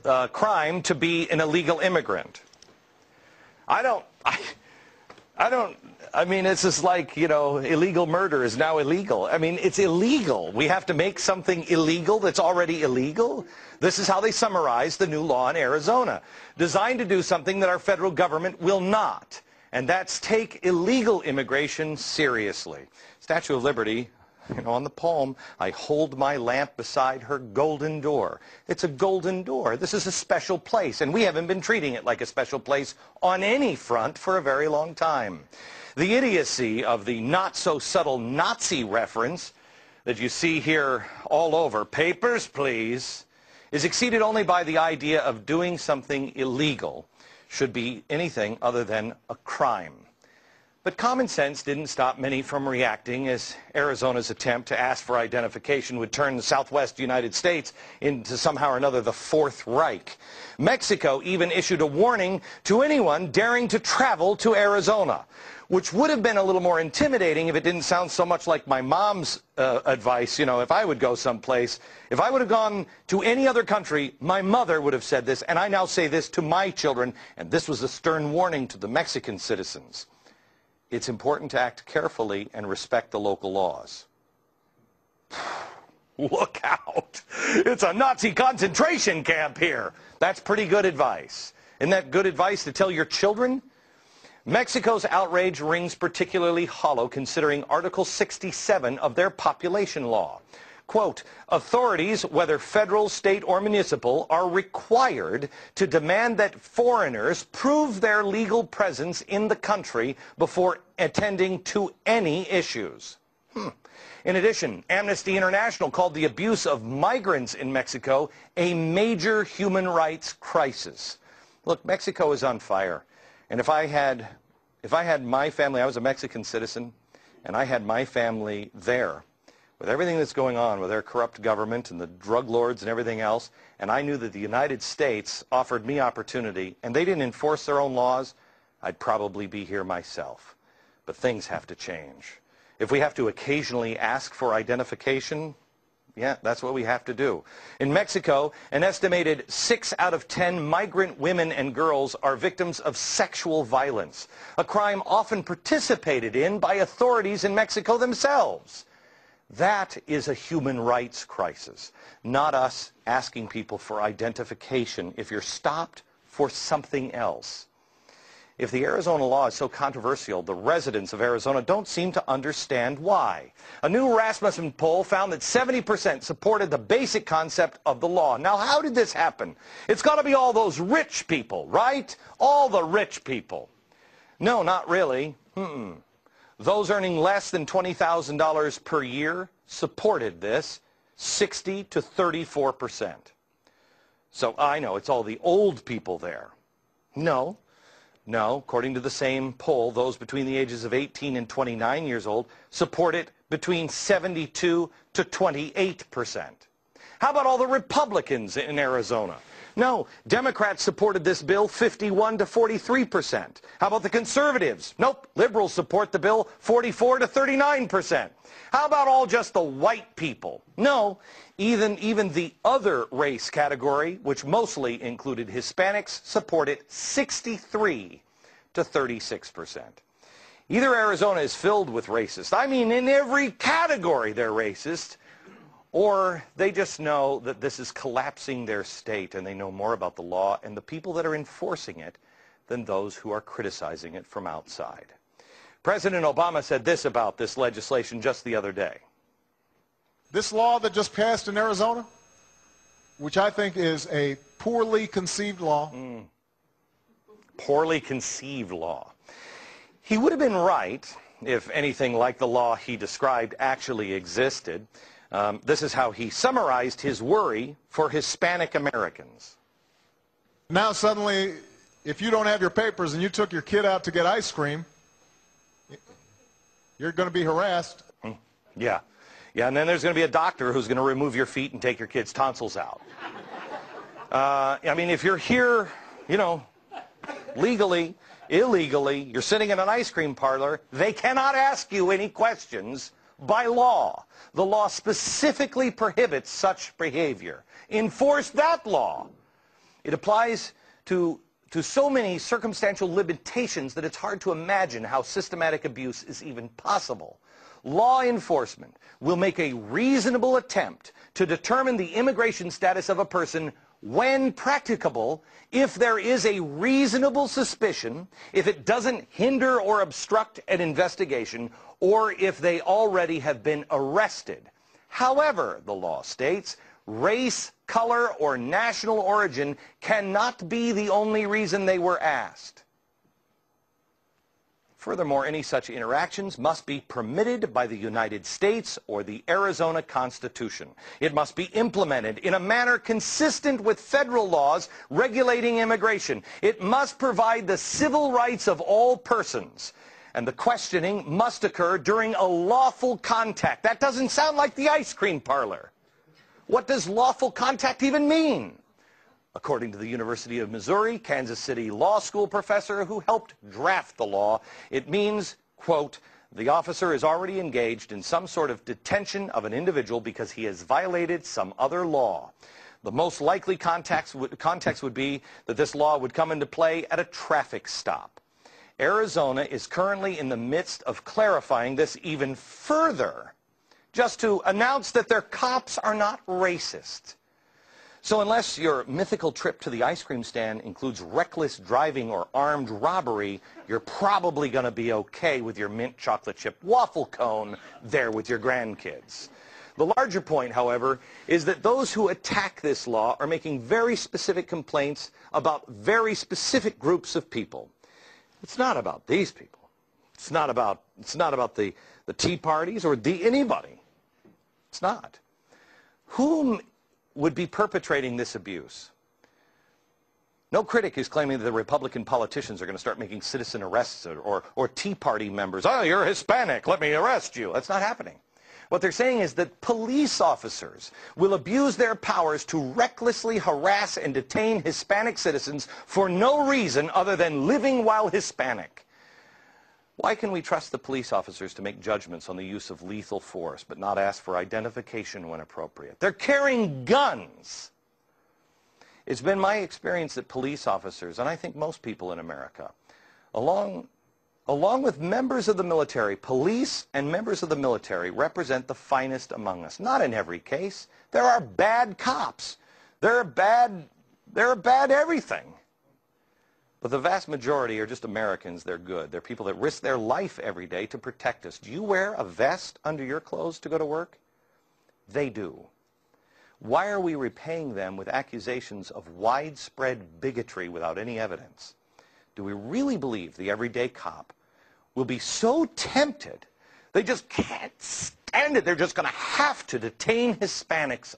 crime to be an illegal immigrant. I mean, it's just like, you know, illegal murder is now illegal. I mean, it's illegal. We have to make something illegal that's already illegal? This is how they summarize the new law in Arizona, designed to do something that our federal government will not, and that's take illegal immigration seriously. Statue of Liberty, you know, on the palm, I hold my lamp beside her golden door. It's a golden door. This is a special place, and we haven't been treating it like a special place on any front for a very long time. The idiocy of the not-so-subtle Nazi reference that you see here all over, papers, please, is exceeded only by the idea of doing something illegal should be anything other than a crime. But common sense didn't stop many from reacting as Arizona's attempt to ask for identification would turn the Southwest United States into somehow or another the Fourth Reich. Mexico even issued a warning to anyone daring to travel to Arizona, which would have been a little more intimidating if it didn't sound so much like my mom's advice. You know, if I would go someplace, if I would have gone to any other country, my mother would have said this, and I now say this to my children, and this was a stern warning to the Mexican citizens. It's important to act carefully and respect the local laws. Look out! It's a Nazi concentration camp here. That's pretty good advice. Isn't that good advice to tell your children? Mexico's outrage rings particularly hollow considering Article 67 of their population law. Quote, authorities, whether federal, state, or municipal, are required to demand that foreigners prove their legal presence in the country before attending to any issues. In addition, Amnesty International called the abuse of migrants in Mexico a major human rights crisis. Look, Mexico is on fire. And if I had my family, I was a Mexican citizen, and I had my family there, with everything that's going on with their corrupt government and the drug lords and everything else, and I knew that the United States offered me opportunity, and they didn't enforce their own laws, I'd probably be here myself. But things have to change. If we have to occasionally ask for identification, yeah, that's what we have to do. In Mexico, an estimated 6 out of 10 migrant women and girls are victims of sexual violence, a crime often participated in by authorities in Mexico themselves. That is a human rights crisis, not us asking people for identification if you're stopped for something else. If the Arizona law is so controversial, the residents of Arizona don't seem to understand why. A new Rasmussen poll found that 70% supported the basic concept of the law. Now, how did this happen? It's got to be all those rich people, right? All the rich people. No, not really. Those earning less than $20,000 per year supported this, 60 to 34%. So I know it's all the old people there. No, according to the same poll, those between the ages of 18 and 29 years old support it between 72 to 28%. How about all the Republicans in Arizona? No, Democrats supported this bill 51 to 43%. How about the conservatives? Nope, liberals support the bill 44 to 39%. How about all just the white people? No, even the other race category, which mostly included Hispanics, supported 63 to 36%. Either Arizona is filled with racists, I mean in every category they're racist, or they just know that this is collapsing their state and they know more about the law and the people that are enforcing it than those who are criticizing it from outside. President Obama said this about this legislation just the other day. This law that just passed in Arizona, which I think is a poorly conceived law. Poorly conceived law. He would have been right if anything like the law he described actually existed. This is how he summarized his worry for Hispanic Americans. Now suddenly, if you don't have your papers and you took your kid out to get ice cream, you're going to be harassed. Yeah, and then there's going to be a doctor who's going to remove your feet and take your kid's tonsils out. I mean, if you're here, you know, legally, illegally, you're sitting in an ice cream parlor, they cannot ask you any questions by law. The law specifically prohibits such behavior. Enforce that law. It applies to so many circumstantial limitations that it's hard to imagine how systematic abuse is even possible. Law enforcement will make a reasonable attempt to determine the immigration status of a person when practicable, if there is a reasonable suspicion, if it doesn't hinder or obstruct an investigation, or if they already have been arrested. However, the law states, race, color, or national origin cannot be the only reason they were asked. Furthermore, any such interactions must be permitted by the United States or the Arizona Constitution. It must be implemented in a manner consistent with federal laws regulating immigration. It must provide the civil rights of all persons. And the questioning must occur during a lawful contact. That doesn't sound like the ice cream parlor. What does lawful contact even mean? According to the University of Missouri, Kansas City law school professor who helped draft the law, it means, quote, the officer is already engaged in some sort of detention of an individual because he has violated some other law. The most likely context would be that this law would come into play at a traffic stop. Arizona is currently in the midst of clarifying this even further, just to announce that their cops are not racist. So unless your mythical trip to the ice cream stand includes reckless driving or armed robbery, you're probably going to be okay with your mint chocolate chip waffle cone there with your grandkids. The larger point, however, is that those who attack this law are making very specific complaints about very specific groups of people. It's not about these people. It's not about the Tea Parties or anybody. It's not. Whom would be perpetrating this abuse? No critic is claiming that the Republican politicians are going to start making citizen arrests or Tea Party members. Oh, you're Hispanic, let me arrest you. That's not happening. What they're saying is that police officers will abuse their powers to recklessly harass and detain Hispanic citizens for no reason other than living while Hispanic. Why can we trust the police officers to make judgments on the use of lethal force but not ask for identification when appropriate? They're carrying guns. It's been my experience that police officers, and I think most people in America, along with members of the military, police and members of the military represent the finest among us. Not in every case. There are bad cops. There are bad everything. But the vast majority are just Americans. They're good. They're people that risk their life every day to protect us. Do you wear a vest under your clothes to go to work? They do. Why are we repaying them with accusations of widespread bigotry without any evidence? Do we really believe the everyday cop will be so tempted they just can't stand it? They're just going to have to detain Hispanics